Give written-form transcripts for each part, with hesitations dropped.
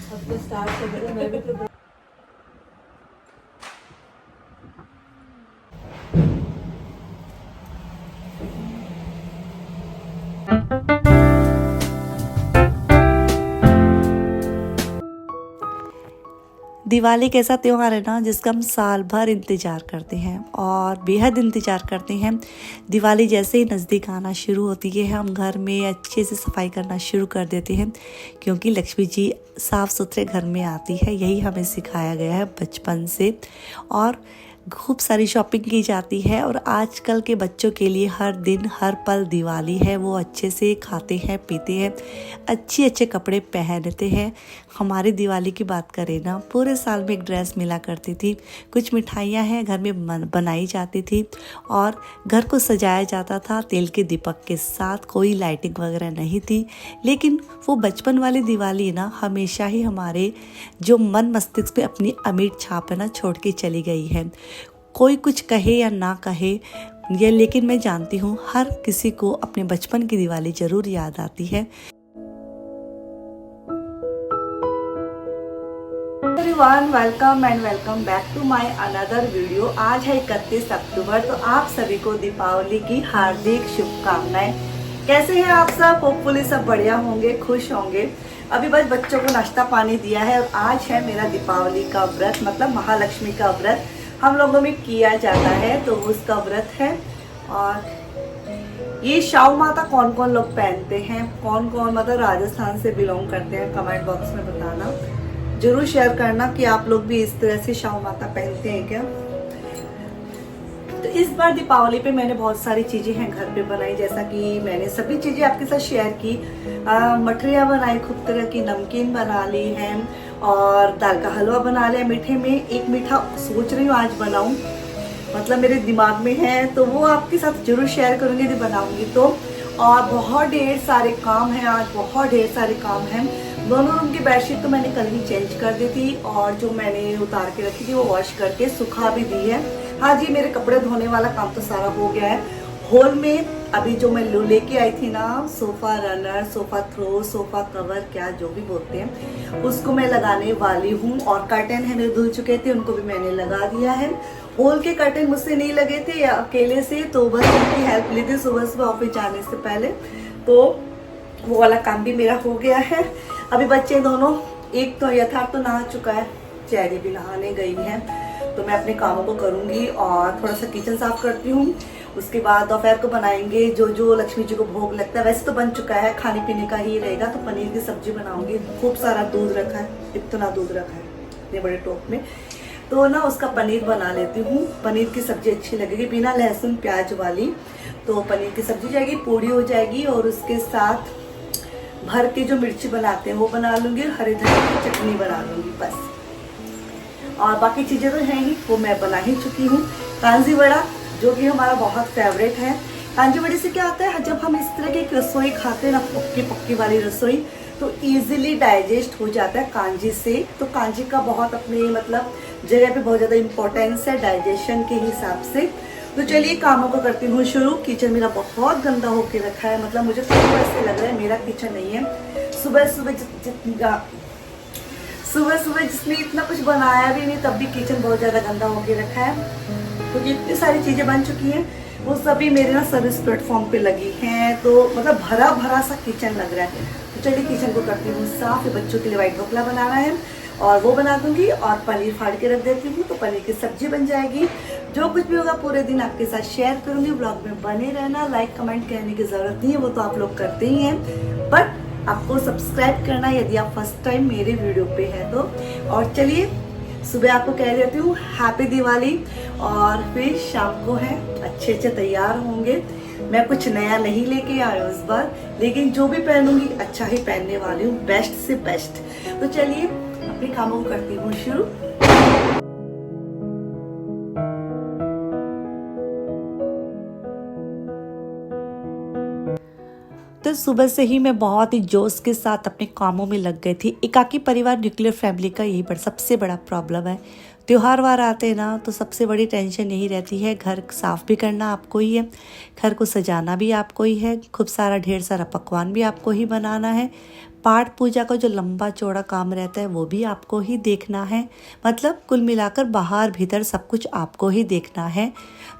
अब तो स्टार्ट कर देगा, मैं भी तो। दिवाली एक ऐसा त्यौहार है ना जिसका हम साल भर इंतज़ार करते हैं और बेहद इंतज़ार करते हैं। दिवाली जैसे ही नज़दीक आना शुरू होती है हम घर में अच्छे से सफाई करना शुरू कर देते हैं, क्योंकि लक्ष्मी जी साफ़ सुथरे घर में आती है, यही हमें सिखाया गया है बचपन से। और खूब सारी शॉपिंग की जाती है और आजकल के बच्चों के लिए हर दिन हर पल दिवाली है। वो अच्छे से खाते हैं पीते हैं, अच्छे अच्छे कपड़े पहनते हैं। हमारी दिवाली की बात करें ना, पूरे साल में एक ड्रेस मिला करती थी, कुछ मिठाइयाँ हैं घर में बनाई जाती थी और घर को सजाया जाता था तेल के दीपक के साथ। कोई लाइटिंग वगैरह नहीं थी, लेकिन वो बचपन वाली दिवाली ना हमेशा ही हमारे जो मन मस्तिष्क पे अपनी अमिट छाप है ना छोड़ के चली गई है। कोई कुछ कहे या ना कहे ये, लेकिन मैं जानती हूँ हर किसी को अपने बचपन की दिवाली जरूर याद आती है। Everyone, welcome and welcome back to my another video. आज है 31 अक्टूबर, तो आप सभी को दीपावली की हार्दिक शुभकामनाएं। कैसे हैं आप सब? होपफुली सब बढ़िया होंगे, खुश होंगे। अभी बस बच्चों को नाश्ता पानी दिया है और आज है मेरा दीपावली का व्रत, मतलब महालक्ष्मी का व्रत हम लोगों में किया जाता है, तो उसका व्रत है। और ये शाहू माता कौन कौन लोग पहनते हैं, कौन कौन मतलब राजस्थान से बिलोंग करते हैं, कमेंट बॉक्स में बताना, जरूर शेयर करना कि आप लोग भी इस तरह से शाहू माता पहनते हैं क्या। तो इस बार दीपावली पे मैंने बहुत सारी चीजें हैं घर पे बनाई, जैसा कि मैंने सभी चीजें आपके साथ शेयर की। मठरिया बनाई, खूब तरह की नमकीन बना ली है और दाल का हलवा बना लिया। मीठे में एक मीठा सोच रही हूँ आज बनाऊं, मतलब मेरे दिमाग में है, तो वो आपके साथ जरूर शेयर करूंगी यदि बनाऊंगी तो। और बहुत ढेर सारे काम हैं आज, बहुत ढेर सारे काम हैं। दोनों रूम की बेडशीट तो मैंने कल ही चेंज कर दी थी और जो मैंने उतार के रखी थी वो वॉश करके सुखा भी दी है। हाँ जी, मेरे कपड़े धोने वाला काम तो सारा हो गया है। हॉल में अभी जो मैं लेके आई थी ना, sofa runner, sofa throw, sofa cover, क्या जो भी बोलते हैं, उसको मैं लगाने वाली हूँ। और कर्टन है मेरे धुल चुके थे, उनको भी मैंने लगा दिया है। हॉल के कर्टन मुझसे नहीं लगे थे अकेले से, तो बस उनकी हेल्प ली थी सुबह सुबह ऑफिस जाने से पहले, तो वो वाला काम भी मेरा हो गया है। अभी बच्चे दोनों, एक तो यथार्थ तो नहा चुका है, चेहरे भी नहाने गई है, तो मैं अपने कामों को करूंगी और थोड़ा सा किचन साफ करती हूँ। उसके बाद दोपहर को बनाएंगे जो जो लक्ष्मी जी को भोग लगता है। वैसे तो बन चुका है, खाने पीने का ही रहेगा, तो पनीर की सब्जी बनाऊंगी। खूब सारा दूध रखा है, इतना दूध रखा है इतने बड़े टोप में, तो ना उसका पनीर बना लेती हूँ। पनीर की सब्जी अच्छी लगेगी बिना लहसुन प्याज वाली, तो पनीर की सब्जी जाएगी, पूड़ी हो जाएगी और उसके साथ भर के जो मिर्ची बनाते हैं वो बना लूंगी, हरे धनिया की चटनी बना लूंगी बस। और बाकी चीजें तो हैं ही, वो मैं बना ही चुकी हूँ। कांजी वड़ा जो कि हमारा बहुत फेवरेट है। कांजी वड़े से क्या होता है, जब हम इस तरह की रसोई खाते हैं ना, पक्की पक्की वाली रसोई, तो इजीली डाइजेस्ट हो जाता है कांजी से। तो कांजी का बहुत अपने मतलब जगह पे बहुत ज़्यादा इम्पोर्टेंस है डाइजेशन के हिसाब से। तो चलिए कामों को करती हूँ शुरू। किचन मेरा बहुत गंदा होके रखा है, मतलब मुझे तो ऐसे लग रहा है मेरा किचन नहीं है। सुबह सुबह जिसने इतना कुछ बनाया भी नहीं, तब भी किचन बहुत ज़्यादा गंदा होके रखा है, क्योंकि इतनी सारी चीज़ें बन चुकी हैं, वो सभी मेरे ना सर्विस प्लेटफॉर्म पे लगी हैं, तो मतलब भरा भरा सा किचन लग रहा है। तो चलिए किचन को करती हूँ साफ। बच्चों के लिए वाइट ढोकला बनाना है और वो बना दूंगी, और पनीर फाड़ के रख देती हूँ, तो पनीर की सब्जी बन जाएगी। जो कुछ भी होगा पूरे दिन आपके साथ शेयर करूंगी। ब्लॉग में बने रहना, लाइक कमेंट कहने की ज़रूरत नहीं है, वो तो आप लोग करते ही हैं, बट आपको सब्सक्राइब करना यदि आप फर्स्ट टाइम मेरे वीडियो पे है तो। और चलिए सुबह आपको कह देती हूँ हैप्पी दिवाली, और फिर शाम को है अच्छे अच्छे तैयार होंगे। मैं कुछ नया नहीं लेके आई हूँ इस बार, लेकिन जो भी पहनूंगी अच्छा ही पहनने वाली हूँ, बेस्ट से बेस्ट। तो चलिए अपने कामों को करती हूँ शुरू। तो सुबह से ही मैं बहुत ही जोश के साथ अपने कामों में लग गई थी। एकाकी परिवार न्यूक्लियर फैमिली का यही सबसे बड़ा प्रॉब्लम है, त्योहार वार आते हैं ना तो सबसे बड़ी टेंशन यही रहती है, घर साफ़ भी करना आपको ही है, घर को सजाना भी आपको ही है, खूब सारा ढेर सारा पकवान भी आपको ही बनाना है, पाठ पूजा का जो लंबा चौड़ा काम रहता है वो भी आपको ही देखना है। मतलब कुल मिलाकर बाहर भीतर सब कुछ आपको ही देखना है।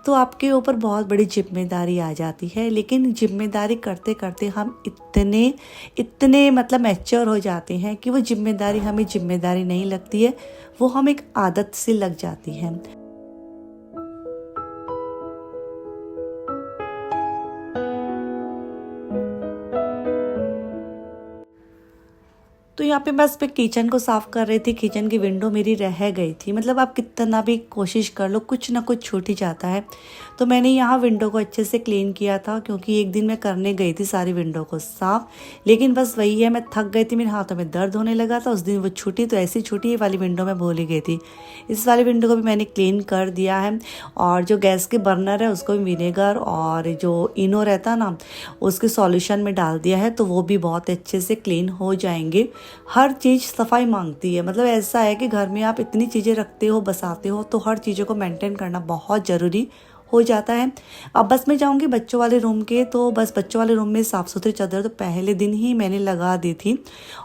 तो आपके ऊपर बहुत बड़ी जिम्मेदारी आ जाती है। लेकिन जिम्मेदारी करते करते हम इतने इतने मतलब मैच्योर हो जाते हैं कि वो जिम्मेदारी हमें जिम्मेदारी नहीं लगती है, वो हम एक आदत सी लग जाती है। तो यहाँ पे बस मैं किचन को साफ़ कर रही थी, किचन की विंडो मेरी रह गई थी। मतलब आप कितना भी कोशिश कर लो कुछ ना कुछ छूट ही जाता है। तो मैंने यहाँ विंडो को अच्छे से क्लीन किया था, क्योंकि एक दिन मैं करने गई थी सारी विंडो को साफ़, लेकिन बस वही है, मैं थक गई थी, मेरे हाथों में दर्द होने लगा था। उस दिन वो छूटी तो ऐसी छूटी, ये वाली विंडो मैं भूल ही गई थी। इस वाली विंडो को भी मैंने क्लीन कर दिया है। और जो गैस के बर्नर है उसको भी विनेगर और जो इनो रहता ना उसके सॉल्यूशन में डाल दिया है, तो वो भी बहुत अच्छे से क्लीन हो जाएंगे। हर चीज़ सफाई मांगती है। मतलब ऐसा है कि घर में आप इतनी चीज़ें रखते हो, बसाते हो, तो हर चीज़ों को मेंटेन करना बहुत ज़रूरी हो जाता है। अब बस मैं जाऊंगी बच्चों वाले रूम के, तो बस बच्चों वाले रूम में साफ़ सुथरी चादर तो पहले दिन ही मैंने लगा दी थी।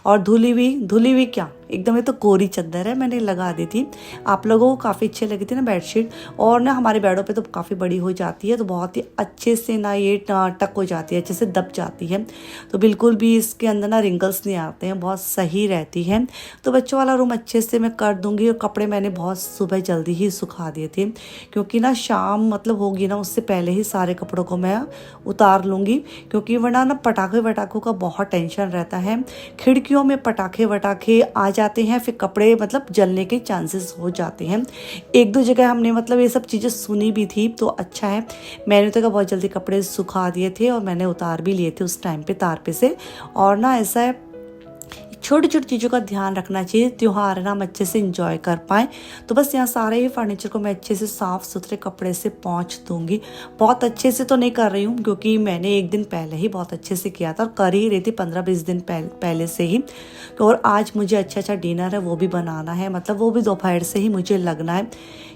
और धुली हुई क्या एकदम, ये तो कोरी चादर है, मैंने लगा दी थी। आप लोगों को काफ़ी अच्छी लगी थी ना बेडशीट। और ना हमारे बेडों पे तो काफ़ी बड़ी हो जाती है, तो बहुत ही अच्छे से ना ये टक हो जाती है, अच्छे से दब जाती है, तो बिल्कुल भी इसके अंदर ना रिंकल्स नहीं आते हैं, बहुत सही रहती है। तो बच्चों वाला रूम अच्छे से मैं कर दूंगी। और कपड़े मैंने बहुत सुबह जल्दी ही सुखा दिए थे, क्योंकि ना शाम मतलब होगी ना उससे पहले ही सारे कपड़ों को मैं उतार लूँगी, क्योंकि वरना ना पटाखे वटाखों का बहुत टेंशन रहता है। खिड़कियों में पटाखे वटाखे आ जाते हैं, फिर कपड़े मतलब जलने के चांसेस हो जाते हैं। एक दो जगह हमने मतलब ये सब चीज़ें सुनी भी थी, तो अच्छा है मैंने तो बहुत जल्दी कपड़े सुखा दिए थे और मैंने उतार भी लिए थे उस टाइम पे तार पे से। और ना ऐसा है छोटी छोटी चीज़ों का ध्यान रखना चाहिए, त्योहार है ना हम अच्छे से इंजॉय कर पाएँ। तो बस यहाँ सारे ही फर्नीचर को मैं अच्छे से साफ़ सुथरे कपड़े से पोंछ दूँगी। बहुत अच्छे से तो नहीं कर रही हूँ, क्योंकि मैंने एक दिन पहले ही बहुत अच्छे से किया था और कर ही रही थी 15-20 दिन पहले से ही। और आज मुझे अच्छा डिनर है वो भी बनाना है, मतलब वो भी दोपहर से ही मुझे लगना है।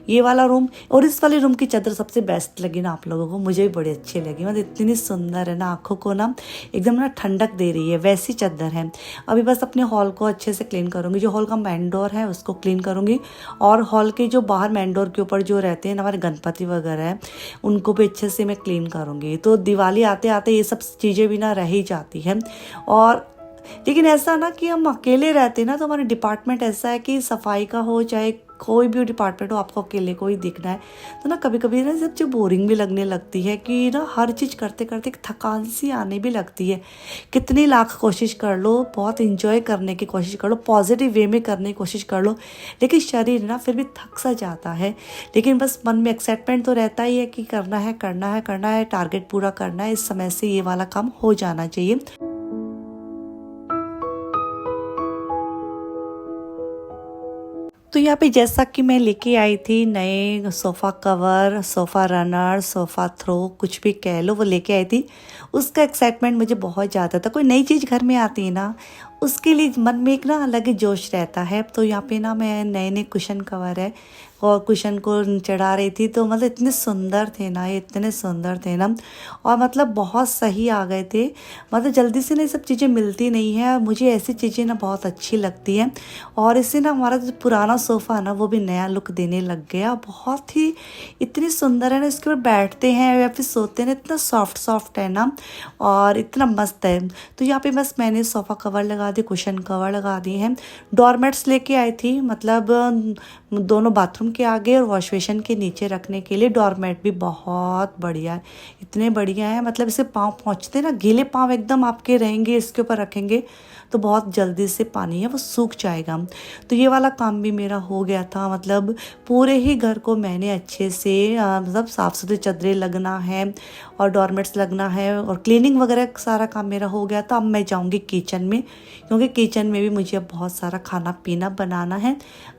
ये वाला रूम और इस वाले रूम की चादर सबसे बेस्ट लगी ना आप लोगों को, मुझे भी बड़ी अच्छी लगी। मतलब इतनी सुंदर है ना, आँखों को ना एकदम ना ठंडक दे रही है, वैसी चादर है। अभी बस अपने हॉल को अच्छे से क्लीन करूँगी, जो हॉल का मेन डोर है उसको क्लीन करूँगी, और हॉल के जो बाहर मेन डोर के ऊपर जो रहते हैं ना हमारे गणपति वगैरह है उनको भी अच्छे से मैं क्लीन करूँगी। तो दिवाली आते आते ये सब चीज़ें भी ना रह ही जाती है। और लेकिन ऐसा ना कि हम अकेले रहते हैं ना, तो हमारे डिपार्टमेंट ऐसा है कि सफाई का हो चाहे कोई भी डिपार्टमेंट हो, आपको अकेले को ही देखना है। तो ना कभी कभी ना सब चीज़ बोरिंग भी लगने लगती है, कि ना हर चीज़ करते करते थकान सी आने भी लगती है। कितनी लाख कोशिश कर लो, बहुत इंजॉय करने की कोशिश कर लो, पॉजिटिव वे में करने की कोशिश कर लो, लेकिन शरीर ना फिर भी थक सा जाता है। लेकिन बस मन में एक्साइटमेंट तो रहता ही है कि करना है, टारगेट पूरा करना है, इस समय से ये वाला काम हो जाना चाहिए। तो यहाँ पे जैसा कि मैं लेके आई थी नए sofa cover, sofa runner, sofa throw, कुछ भी कह लो, वो लेके आई थी। उसका एक्साइटमेंट मुझे बहुत ज़्यादा था। कोई नई चीज़ घर में आती है ना, उसके लिए मन में एक ना अलग ही जोश रहता है। तो यहाँ पे ना मैं नए कुशन कवर है और कुशन को चढ़ा रही थी, तो मतलब इतने सुंदर थे ना ये, इतने सुंदर थे ना, और मतलब बहुत सही आ गए थे। मतलब जल्दी से ना ये सब चीज़ें मिलती नहीं है, मुझे ऐसी चीज़ें ना बहुत अच्छी लगती हैं। और इससे ना हमारा जो पुराना सोफ़ा ना वो भी नया लुक देने लग गया। बहुत ही इतनी सुंदर है ना, इसके ऊपर बैठते हैं या फिर सोते हैं ना, इतना सॉफ्ट है ना और इतना मस्त है। तो यहाँ पे बस मैंने सोफ़ा कवर लगा दिए, कुशन कवर लगा दिए हैं। डोरमेट्स लेके आई थी, मतलब दोनों बाथरूम के आगे और वॉश बेसिन के नीचे रखने के लिए। डोरमेट भी बहुत बढ़िया है, इतने बढ़िया है, मतलब इसे पाँव पहुँचते ना, गीले पाँव एकदम आपके रहेंगे, इसके ऊपर रखेंगे तो बहुत जल्दी से पानी है वो सूख जाएगा। तो ये वाला काम भी मेरा हो गया था। मतलब पूरे ही घर को मैंने अच्छे से मतलब साफ़ सुथरी चादरें लगना है और डोरमेट्स लगना है और क्लीनिंग वगैरह सारा काम मेरा हो गया था। अब मैं जाऊंगी किचन में, क्योंकि किचन में भी मुझे अब बहुत सारा खाना पीना बनाना है।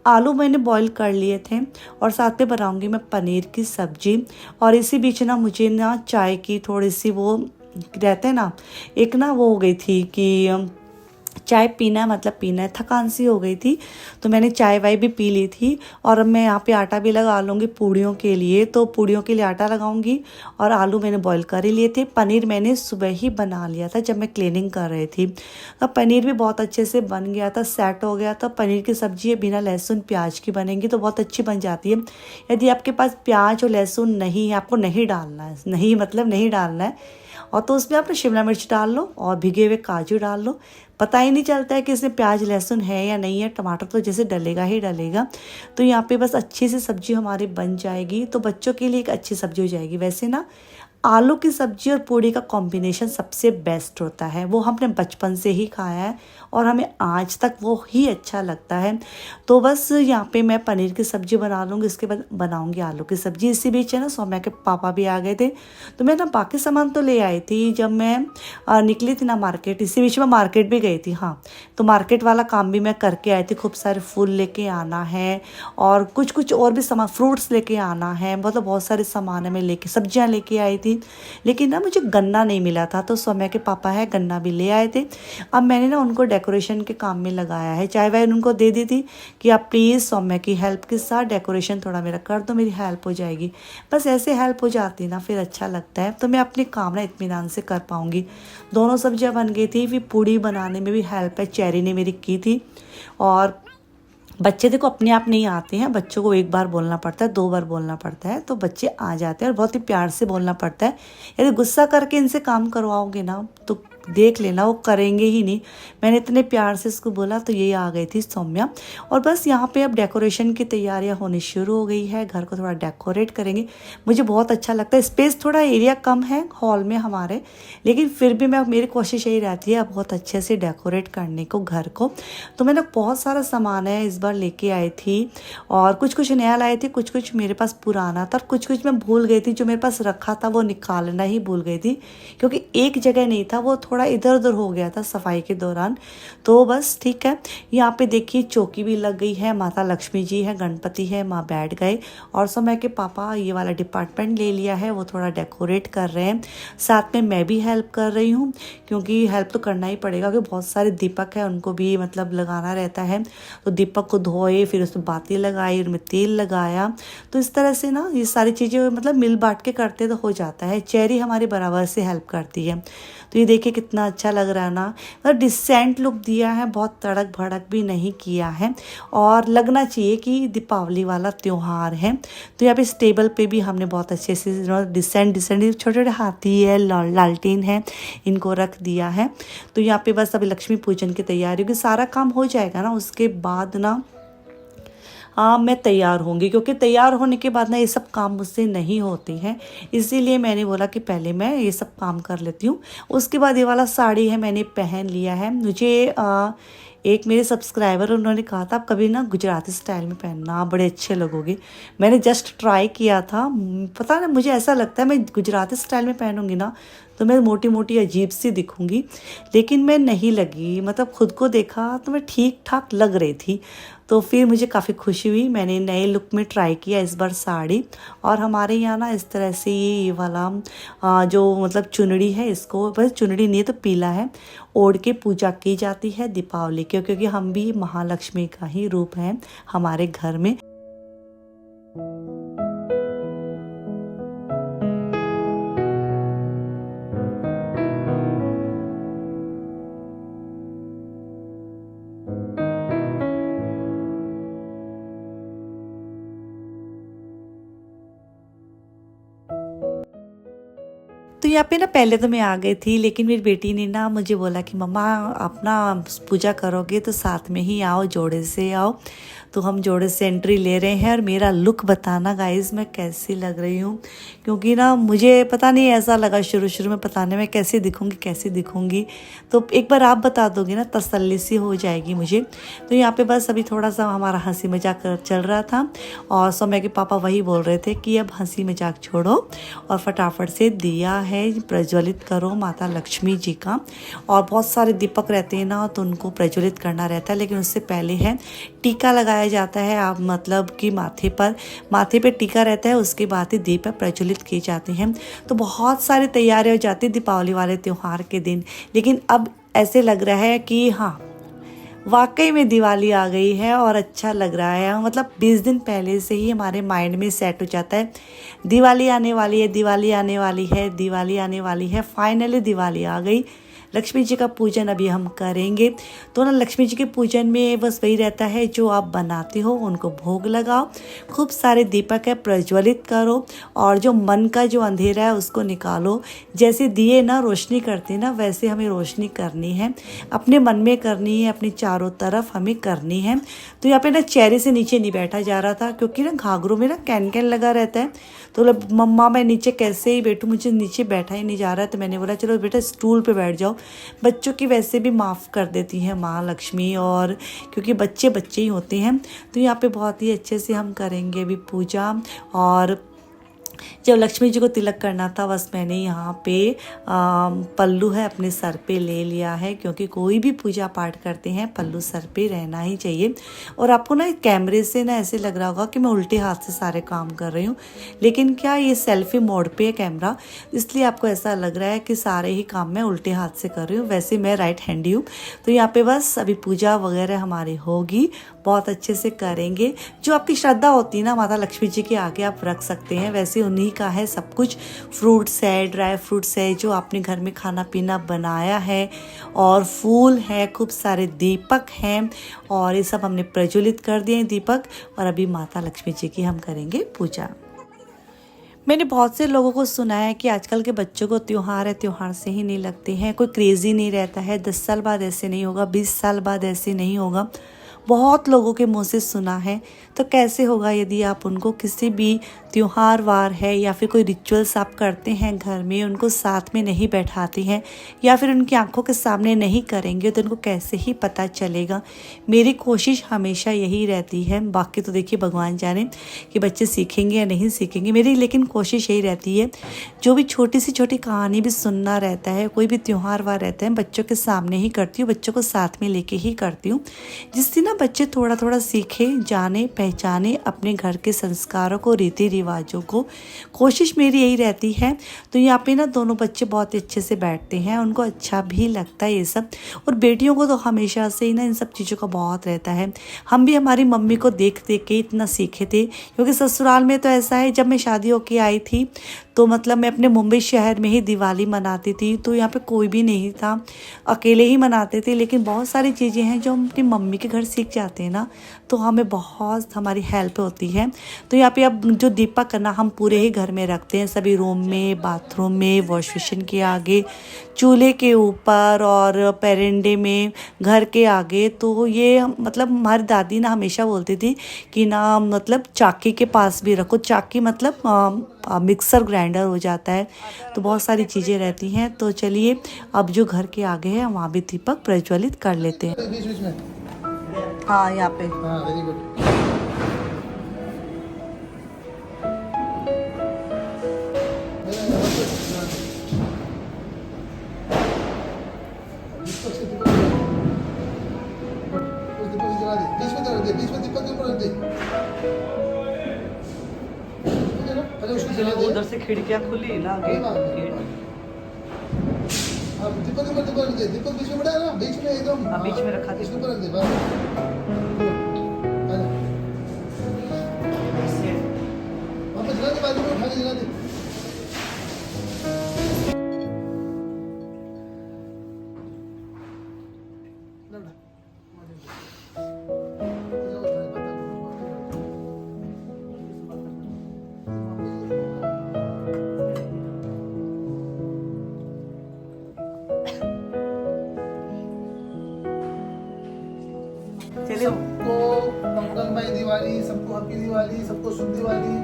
आलू मैंने बॉईल कर लिए थे और साथ में बनाऊंगी मैं पनीर की सब्जी। और इसी बीच ना मुझे ना चाय की थोड़ी सी वो रहते हैं ना, एक ना वो हो गई थी कि चाय पीना मतलब पीना है। थकान सी हो गई थी तो मैंने चाय वाय भी पी ली थी। और अब मैं यहाँ पे आटा भी लगा लूँगी पूड़ियों के लिए, तो पूड़ियों के लिए आटा लगाऊंगी। और आलू मैंने बॉईल कर ही लिए थे। पनीर मैंने सुबह ही बना लिया था जब मैं क्लीनिंग कर रही थी। अब पनीर भी बहुत अच्छे से बन गया था, सेट हो गया था। पनीर की सब्जी बिना लहसुन प्याज की बनेगी तो बहुत अच्छी बन जाती है। यदि आपके पास प्याज और लहसुन नहीं है, आपको नहीं डालना है, नहीं मतलब नहीं डालना है, और तो उसमें आप शिमला मिर्च डाल लो और भिगे हुए काजू डाल लो। पता ही नहीं चलता है कि इसमें प्याज लहसुन है या नहीं है। टमाटर तो जैसे डलेगा ही डलेगा। तो यहाँ पे बस अच्छी सी सब्जी हमारी बन जाएगी, तो बच्चों के लिए एक अच्छी सब्जी हो जाएगी। वैसे ना आलू की सब्जी और पूड़ी का कॉम्बिनेशन सबसे बेस्ट होता है, वो हमने बचपन से ही खाया है और हमें आज तक वो ही अच्छा लगता है। तो बस यहाँ पे मैं पनीर की सब्जी बना लूँगी, इसके बाद बनाऊँगी आलू की सब्जी। इसी बीच है ना सौम्या के पापा भी आ गए थे, तो मैं ना बाकी सामान तो ले आई थी जब मैं निकली थी ना मार्केट। इसी बीच में मार्केट भी गई थी। हाँ, तो मार्केट वाला काम भी मैं करके आई थी। खूब सारे फूल लेके आना है और कुछ और भी सामान, फ्रूट्स लेके आना है, मतलब बहुत सारे सामान है मैं लेके, सब्जियाँ लेके आई थी। लेकिन ना मुझे गन्ना नहीं मिला था, तो सौम्या के पापा है गन्ना भी ले आए थे। अब मैंने ना उनको डेकोरेशन के काम में लगाया है। चाय वाय उनको दे दी थी कि आप प्लीज़ सौम्या की हेल्प के साथ डेकोरेशन थोड़ा मेरा कर दो, मेरी हेल्प हो जाएगी। बस ऐसे हेल्प हो जाती ना फिर अच्छा लगता है, तो मैं अपने काम ना इत्मीनान से कर पाऊँगी। दोनों सब्जियाँ बन गई थी, फिर पूड़ी बनाने में भी हेल्प है चेरी ने मेरी की थी। और बच्चे देखो अपने आप नहीं आते हैं, बच्चों को एक बार बोलना पड़ता है, 2 बार बोलना पड़ता है, तो बच्चे आ जाते हैं और बहुत ही प्यार से बोलना पड़ता है। यदि गुस्सा करके इनसे काम करवाओगे ना तो देख लेना वो करेंगे ही नहीं। मैंने इतने प्यार से इसको बोला तो ये आ गई थी सौम्या। और बस यहाँ पे अब डेकोरेशन की तैयारियाँ होनी शुरू हो गई है। घर को थोड़ा डेकोरेट करेंगे, मुझे बहुत अच्छा लगता है। स्पेस थोड़ा एरिया कम है हॉल में हमारे, लेकिन फिर भी मेरी कोशिश यही रहती है बहुत अच्छे से डेकोरेट करने को घर को। तो मैंने बहुत सारा सामान है इस बार लेके आई थी, और कुछ नया लाए थे, कुछ मेरे पास पुराना था, कुछ मैं भूल गई थी। जो मेरे पास रखा था वो निकालना ही भूल गई थी, क्योंकि एक जगह नहीं था, वो थोड़ा इधर उधर हो गया था सफाई के दौरान। तो बस ठीक है। यहाँ पे देखिए चौकी भी लग गई है, माता लक्ष्मी जी है, गणपति है, माँ बैठ गए। और समय के पापा ये वाला डिपार्टमेंट ले लिया है, वो थोड़ा डेकोरेट कर रहे हैं। साथ में मैं भी हेल्प कर रही हूँ, क्योंकि हेल्प तो करना ही पड़ेगा, क्योंकि बहुत सारे दीपक है उनको भी मतलब लगाना रहता है। तो दीपक को धोए, फिर उसमें बाती लगाई, उनमें तेल लगाया। तो इस तरह से ना ये सारी चीज़ें मतलब मिल बांट के करते तो हो जाता है। चेरी हमारी बराबर से हेल्प करती है। तो ये देखिए कितना अच्छा लग रहा है ना, मतलब डिसेंट लुक दिया है, बहुत तड़क भड़क भी नहीं किया है, और लगना चाहिए कि दीपावली वाला त्यौहार है। तो यहाँ पे इस टेबल पे भी हमने बहुत अच्छे से डिसेंट छोटे छोटे हाथी है, लालटेन है, इनको रख दिया है। तो यहाँ पे बस अभी लक्ष्मी पूजन की तैयारी होगी, सारा काम हो जाएगा ना उसके बाद ना मैं तैयार होंगी, क्योंकि तैयार होने के बाद ना ये सब काम मुझसे नहीं होते हैं। इसीलिए मैंने बोला कि पहले मैं ये सब काम कर लेती हूँ। उसके बाद ये वाला साड़ी है मैंने पहन लिया है। मुझे एक मेरे सब्सक्राइबर उन्होंने कहा था आप कभी ना गुजराती स्टाइल में पहनना, बड़े अच्छे लगोगे। मैंने जस्ट ट्राई किया था, पता ना मुझे ऐसा लगता है मैं गुजराती स्टाइल में पहनूंगी ना तो मैं मोटी मोटी अजीब सी दिखूंगी, लेकिन मैं नहीं लगी। मतलब खुद को देखा तो मैं ठीक ठाक लग रही थी। तो फिर मुझे काफ़ी खुशी हुई, मैंने नए लुक में ट्राई किया इस बार साड़ी। और हमारे यहाँ ना इस तरह से ये वाला जो मतलब चुनरी है, इसको बस चुनरी नहीं है तो पीला है, ओढ़ के पूजा की जाती है दीपावली की, क्योंकि हम भी महालक्ष्मी का ही रूप हैं हमारे घर में। तो यहाँ पे ना पहले तो मैं आ गई थी, लेकिन मेरी बेटी ने ना मुझे बोला कि मम्मा आप ना पूजा करोगे तो साथ में ही आओ, जोड़े से आओ। तो हम जोड़े से एंट्री ले रहे हैं। और मेरा लुक बताना गाइस मैं कैसी लग रही हूँ, क्योंकि ना मुझे पता नहीं ऐसा लगा शुरू में पता नहीं मैं कैसी दिखूँगी। तो एक बार आप बता दोगे ना तसल्ली सी हो जाएगी मुझे। तो यहाँ पे बस अभी थोड़ा सा हमारा हंसी मजाक चल रहा था, और सौम्या के पापा वही बोल रहे थे कि अब हंसी मजाक छोड़ो और फटाफट से दिया है प्रज्वलित करो माता लक्ष्मी जी का। और बहुत सारे दीपक रहते हैं ना तो उनको प्रज्वलित करना रहता है, लेकिन उससे पहले है टीका लगाया जाता है। आप मतलब कि माथे पे टीका रहता है, उसके बाद ही दीप प्रज्वलित किए जाते हैं। तो बहुत सारी तैयारी हो जाती है दीपावली वाले त्यौहार के दिन। लेकिन अब ऐसे लग रहा है कि हाँ वाकई में दिवाली आ गई है और अच्छा लग रहा है। मतलब 20 दिन पहले से ही हमारे माइंड में सेट हो जाता है दिवाली आने वाली है, दिवाली आने वाली है, दिवाली आने वाली है। फाइनली दिवाली आ गई। लक्ष्मी जी का पूजन अभी हम करेंगे। तो ना लक्ष्मी जी के पूजन में बस वही रहता है, जो आप बनाते हो उनको भोग लगाओ, खूब सारे दीपक है प्रज्वलित करो, और जो मन का जो अंधेरा है उसको निकालो। जैसे दिए ना रोशनी करते हैं ना, वैसे हमें रोशनी करनी है, अपने मन में करनी है, अपनी चारों तरफ हमें करनी है। तो यहाँ पे ना चेहरे से नीचे नहीं बैठा जा रहा था, क्योंकि ना घाघरों में ना कैन कैन लगा रहता है। तो बोला मम्मा मैं नीचे कैसे ही बैठूँ, मुझे नीचे बैठा ही नहीं जा रहा है। तो मैंने बोला चलो बेटा स्टूल पे बैठ जाओ। बच्चों की वैसे भी माफ़ कर देती हैं माँ लक्ष्मी, और क्योंकि बच्चे बच्चे ही होते हैं। तो यहाँ पे बहुत ही अच्छे से हम करेंगे अभी पूजा। और जब लक्ष्मी जी को तिलक करना था, बस मैंने यहाँ पे पल्लू है अपने सर पे ले लिया है, क्योंकि कोई भी पूजा पाठ करते हैं पल्लू सर पे रहना ही चाहिए। और आपको ना कैमरे से ना ऐसे लग रहा होगा कि मैं उल्टे हाथ से सारे काम कर रही हूँ, लेकिन क्या ये सेल्फी मोड पे है कैमरा, इसलिए आपको ऐसा लग रहा है कि सारे ही काम मैं उल्टे हाथ से कर रही हूँ। वैसे मैं राइट हैंडी हूँ। तो यहाँ पे बस अभी पूजा वगैरह हमारी होगी, बहुत अच्छे से करेंगे। जो आपकी श्रद्धा होती है ना माता लक्ष्मी जी के आगे आप रख सकते हैं, वैसे उन्हीं का है सब कुछ। फ्रूट्स है, ड्राई फ्रूट्स है, जो आपने घर में खाना पीना बनाया है, और फूल है, खूब सारे दीपक हैं, और ये सब हमने प्रज्वलित कर दिए हैं दीपक। और अभी माता लक्ष्मी जी की हम करेंगे पूजा। मैंने बहुत से लोगों को सुना है कि आजकल के बच्चों को त्यौहार है, त्यौहार से ही नहीं लगते हैं, कोई क्रेज़ी नहीं रहता है। 10 साल बाद ऐसे नहीं होगा, 20 साल बाद ऐसे नहीं होगा। बहुत लोगों के मुंह से सुना है। तो कैसे होगा यदि आप उनको किसी भी त्यौहार वार है या फिर कोई रिचुअल्स आप करते हैं घर में, उनको साथ में नहीं बैठाते हैं या फिर उनकी आंखों के सामने नहीं करेंगे, तो उनको कैसे ही पता चलेगा। मेरी कोशिश हमेशा यही रहती है, बाकी तो देखिए भगवान जाने कि बच्चे सीखेंगे या नहीं सीखेंगे, मेरी लेकिन कोशिश यही रहती है जो भी छोटी सी छोटी कहानी भी सुनना रहता है, कोई भी त्यौहार वार रहता है, बच्चों के सामने ही करती हूँ, बच्चों को साथ में लेके ही करती हूँ, जिससे ना बच्चे थोड़ा थोड़ा सीखे, जाने, पहचाने अपने घर के संस्कारों को, रीति रिवाजों को। कोशिश मेरी यही रहती है। तो यहाँ पे ना दोनों बच्चे बहुत अच्छे से बैठते हैं, उनको अच्छा भी लगता है ये सब। और बेटियों को तो हमेशा से ही ना इन सब चीज़ों का बहुत रहता है। हम भी हमारी मम्मी को देख देख के इतना सीखे थे, क्योंकि ससुराल में तो ऐसा है, जब मैं शादी होके आई थी तो मतलब मैं अपने मुंबई शहर में ही दिवाली मनाती थी। तो यहाँ पे कोई भी नहीं था, अकेले ही मनाते थे। लेकिन बहुत सारी चीज़ें हैं जो हम अपनी मम्मी के घर सीख जाते हैं ना, तो हमें बहुत हमारी हेल्प होती है। तो यहाँ पे अब जो दीपक करना हम पूरे ही घर में रखते हैं, सभी रूम में, बाथरूम में, वॉश बेसिन के आगे, चूल्हे के ऊपर और पेरेंडे में, घर के आगे। तो ये मतलब हमारी दादी ना हमेशा बोलती थी कि ना मतलब चाकी के पास भी रखो। चाकी मतलब मिक्सर ग्राइंडर हो जाता है। तो बहुत सारी चीज़ें रहती हैं। तो चलिए अब जो घर के आगे है वहाँ भी दीपक प्रज्वलित कर लेते हैं। बीच में हाँ यहाँ पे हाँ वेरी गुड। बीच में दीपक के ऊपर रख दे। पहले उसको जला दे। उधर से खिड़कियाँ खुली ना, कोई बात नहीं। अब दीपक के ऊपर रख दे। दीपक बीच में बड़ा है ना, बीच में एकदम। हाँ, बीच में रखा दे। इसके ऊपर रख दे बस। वापस जला दे, बाजू में उठा के जला दे। सबको मंगलमय दिवाली, सबको हैप्पी दिवाली, सबको शुभ Diwali.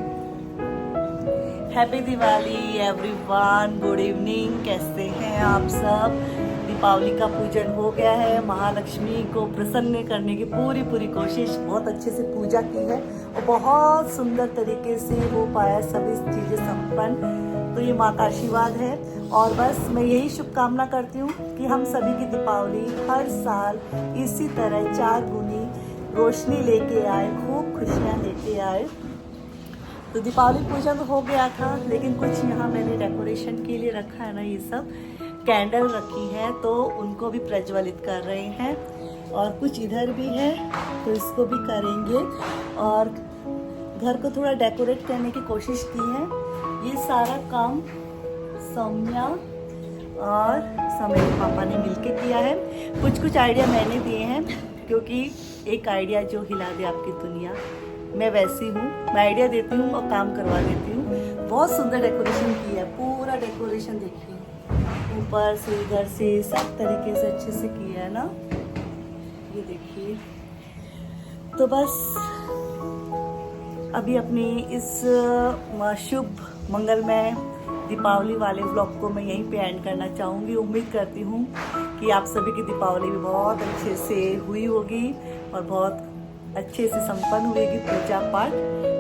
Happy Diwali everyone, good evening. कैसे हैं आप सब? दीपावली का पूजन हो गया है। महालक्ष्मी को प्रसन्न करने की पूरी कोशिश, बहुत अच्छे से पूजा की है और बहुत सुंदर तरीके से हो पाया सभी चीज़ें संपन्न। तो ये माँ का आशीर्वाद है। और बस मैं यही शुभकामना करती हूँ कि हम सभी की दीपावली हर साल इसी तरह 4 गुनी रोशनी लेके आए, खूब खुशियाँ लेके आए। तो दीपावली पूजन तो हो गया था, लेकिन कुछ यहाँ मैंने डेकोरेशन के लिए रखा है ना, ये सब कैंडल रखी है तो उनको भी प्रज्वलित कर रहे हैं, और कुछ इधर भी है तो इसको भी करेंगे, और घर को थोड़ा डेकोरेट करने की कोशिश की है। ये सारा काम सौम्या और समय पापा ने मिलके किया है। कुछ आइडिया मैंने दिए हैं, क्योंकि एक आइडिया जो हिला दे आपकी दुनिया, मैं वैसी हूँ, मैं आइडिया देती हूँ और काम करवा देती हूँ। बहुत सुंदर डेकोरेशन की है, पूरा डेकोरेशन देखिए, ऊपर से इधर से सब तरीके से अच्छे से किया है ना, ये देखिए। तो बस अभी अपनी इस शुभ मंगलमय दीपावली वाले व्लॉग को मैं यहीं पे एंड करना चाहूँगी। उम्मीद करती हूँ कि आप सभी की दीपावली भी बहुत अच्छे से हुई होगी और बहुत अच्छे से संपन्न हुएगी पूजा पाठ।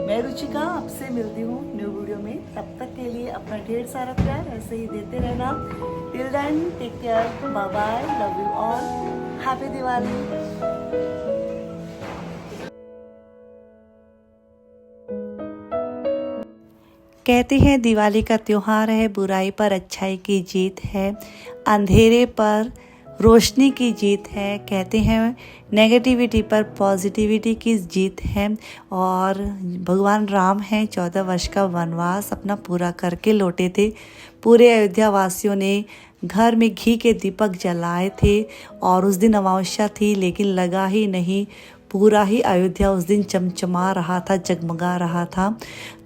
मैं रुचिका आपसे मिलती हूँ न्यू वीडियो में। तब तक के लिए अपना ढेर सारा प्यार ऐसे ही देते रहना। Till then take care, bye bye, love you all, happy Diwali. कहते हैं दिवाली का त्योहार है, बुराई पर अच्छाई की जीत है, अंधेरे पर रोशनी की जीत है। कहते हैं नेगेटिविटी पर पॉजिटिविटी की जीत है। और भगवान राम हैं 14 वर्ष का वनवास अपना पूरा करके लौटे थे। पूरे अयोध्या वासियों ने घर में घी के दीपक जलाए थे, और उस दिन अमावस्या थी, लेकिन लगा ही नहीं, पूरा ही अयोध्या उस दिन चमचमा रहा था, जगमगा रहा था।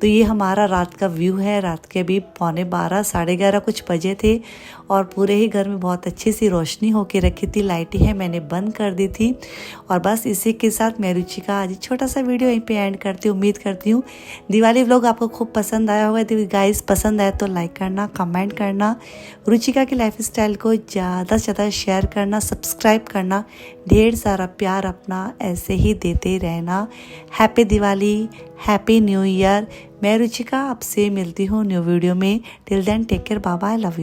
तो ये हमारा रात का व्यू है। रात के अभी 11:15 साढ़े 11 कुछ बजे थे, और पूरे ही घर में बहुत अच्छी सी रोशनी होके रखी थी। लाइटें हैं मैंने बंद कर दी थी। और बस इसी के साथ मैं रुचिका आज छोटा सा वीडियो यहीं पे एंड करती हूँ। उम्मीद करती हूँ दिवाली व्लॉग आपको खूब पसंद आया होगा। गाइस पसंद आया तो लाइक करना, कमेंट करना, रुचिका की लाइफ स्टाइल को ज़्यादा से ज़्यादा शेयर करना, सब्सक्राइब करना, ढेर सारा प्यार अपना ऐसे ही देते रहना। Happy Diwali, happy new year. मैं रुचिका आपसे मिलती हूँ न्यू वीडियो में। Till then take care, bye bye, love you.